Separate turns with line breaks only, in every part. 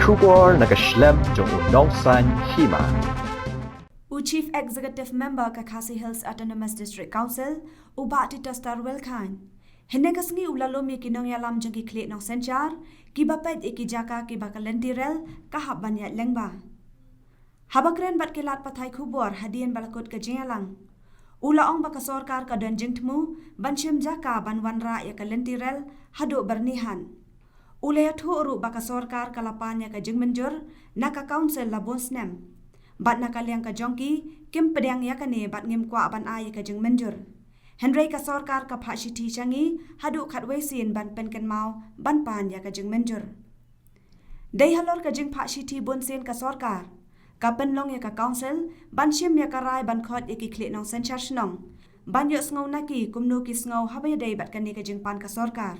Kubor nakaslem jong Nongsan Hima.
Chief Executive Member Kakasi Hills Autonomous District Council, Uba Tita Star Welkan. Henegasngi ulalomi kinong yalam jengki klik nong senchar, kibapet ikijaka kibakalentiral, kahap banyak lengba. Habakren bat kilat patai kubor hadian balakut kejingalang. Ulaong baka sorkar ka donjingtmu, bansyem jaka banwanra ya kalentiral, haduk bernihan. Ulaya uru baka sorkar kalapanya ka jingmenjur, naka council labon snem. Bat nakaliang ka jongki, kim pedang yakane bat ngim kwa ban ay ka jeng menjur. Henry ka sorkar ka phashiti changi, hadu khatwesin ban penken mau, ban pan ya ka jeng menjur. Day halor ka jeng phashiti bonsen ka sorkar. Ka penlong ya ka council, ban shim ya ka rai ban khot iki klik nong senchar shnong. Ban yuk sngaw naki kumnu ki sngaw habay day bat kani ka jeng pan ka sorkar.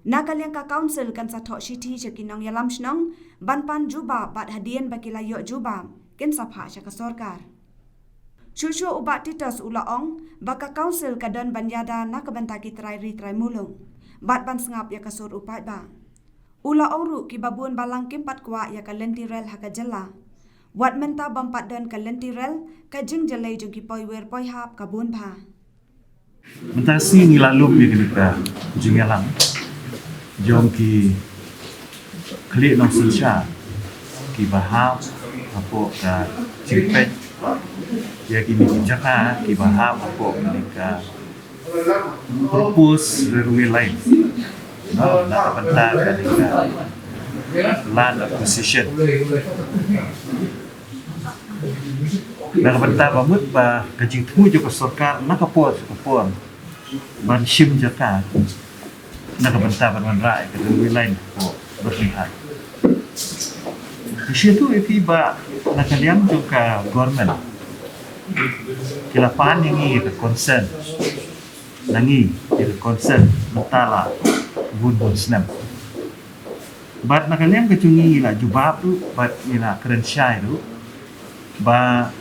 Nakaliang ka council kan sa thok shiti chakinong yalam shnong, ban pan juba bat hadian bakila yok juba. Ken sapha siya ka sorkar. Shushu ubat titas ulaong, baka council kadon banyada nakabantaki try mulung. Bat ban sngap ya kasur upat ba. Ulaong ru kibabun balang kimpat kwa ya ka lentirel haka jela. Wat menta bampat don ka lentirel, ka jing jelay jung kipoy wer poy hap kabun ba.
Mentasi ngilalum ya kita jingalang. Jom ki klik nong sencha ki bahap apa ka cipet ya kini jaka ki bahap apa mereka purpose rerui lain no nak pentar mereka land acquisition nak pentar bamut ba kajing tu juga sorkar nak apa ban shim jaka nak pentar ban rai ke rerui lain apa berlihat di situ itu ba nakaliam juga government kilapan yang ke concern nangi ke concern mentala bun snap bat nakaliam kecungi la jubab tu bat ila keren syai tu ba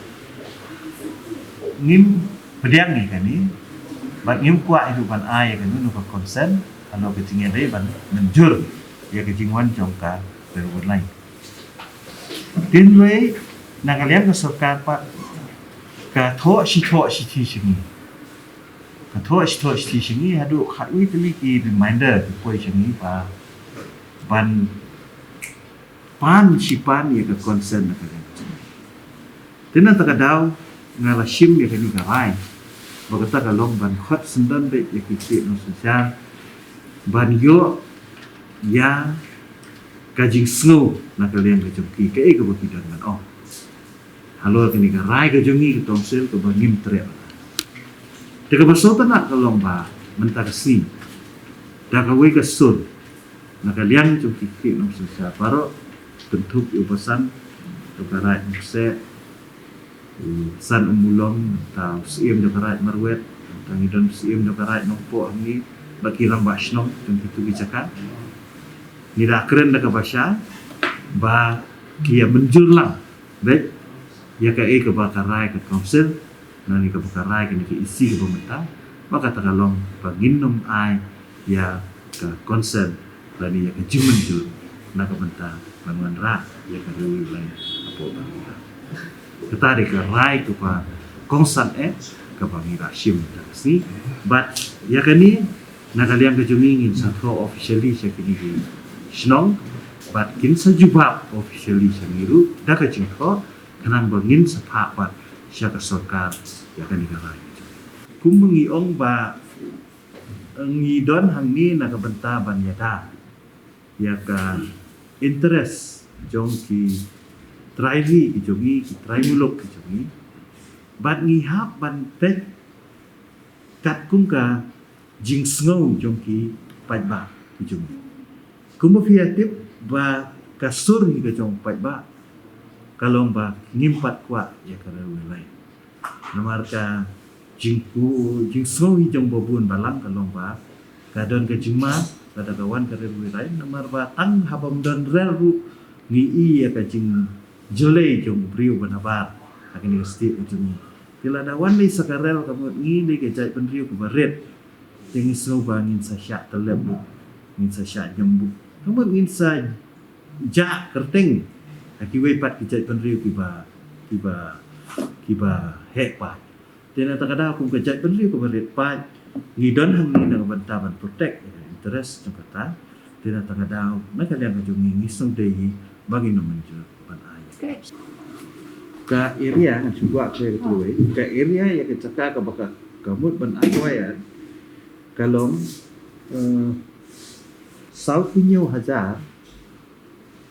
ngim pediang ni kan ni bat ngim kuat itu ban ai kan nu ke concern kalau kecingnya dai ban menjur ya kecingwan jongka berbuat lain. Dinway nakalian ke sorkar pak ka tho si ti singi ka tho si ti singi hadu khatwi tuli ki reminder ki poi singi pa ban pan si pan ya ke concern nakalian tenan takadaw ngala shim ya kani ka rai bagata ka long ban khat sendan de ya ki ti no sosial ban yo ya kajing snow nakalian ke jongki ke ke bapidan man oh halo kini ka rai ke jongi ke tonsel ke bangim trek teka basota nak kalong ba mentarsi da ka we ke sun nakalian jongki ke no sosial paro bentuk upasan ke rai mse san umulong ta sim de rai marwet tangidon sim de rai nompo ni bakiram basnong jongki tu bijakan nira keren dah kabasya ba kia menjurlang baik ya ka ke bakarai ke council nani ke bakarai ke isi ke pemerintah maka takalong panginum ai ya ke concern lani ya ke jumenjur na ke pemerintah bangunan ra ya ke dewi lain apa bangsa ketari ke rai ke pa kongsan ke bangira sim si but ya kani nakaliang ke jumingin satu officially saya kini Snong, bat kin sejubab officially sangiru, dah kecing ko, kenang bangin sepak bat siapa sorkar ya kan negara itu. Kumengi ong ba ngidon hang ni nak benta banyada, ya ka interest jong ki traili ki jongi ki traimulok ki jongi, bat ngihap ban tek kat kum ka jing sngow jong ki pajba ki jongi. Kumba fiatip ba kasur ni ka jong pai ba kalong ba ngimpat kwa ya kara wilai namar ka jingku jingso hi jong bobun balang kalong ba kadon ka jingma kada kawan kara wilai namar ba tang habam don rel ru ni i ya ka jing jole jong briu banabar akini sti ujung pila dawan ni sakarel kamu ni le ka jai penriu ka baret jing so ba ngin sa sya teleb ngin sa sya jambu kamu ngin sa ja kerting kiwe pat kijai penriu kiba hepa tena takada aku kijai penriu ko berit pat ngidon hang ni nang bantaban protect interest tempata tena takada na kalian ngajungi ngisung dehi bagi no menjur ban ai ka area yang juga saya ketuai ka area yang kecaka ka baka kamut ban ai kalong South New Hajar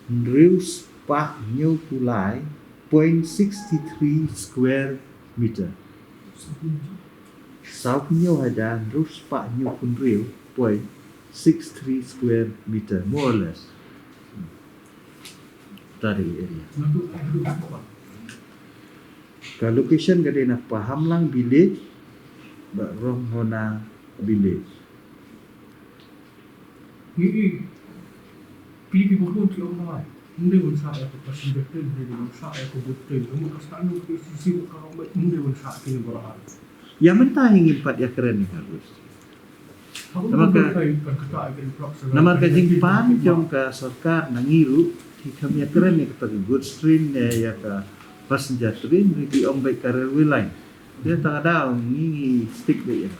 Rius Pak New Pulai 0.63 square meter. South New Hajar Rius Pak New Punriu 0.63 square meter, more or less. Tadi area. Ka location gade na Pahamlang village, Barong Hona village.
Pilih bukan ti orang lain. Mungkin bersama aku pasti betul, mungkin bersama aku betul. Kamu kesan lu sisi kalau mungkin bersama ini berapa.
Yang mentah ingin pat ya keren ni harus. Nama kajing pan jong ka sarkar nangiru di kami ya keren ni kepada good train ya ka passenger train di om baik ka railway line. Dia tak ada ngingi stick dia.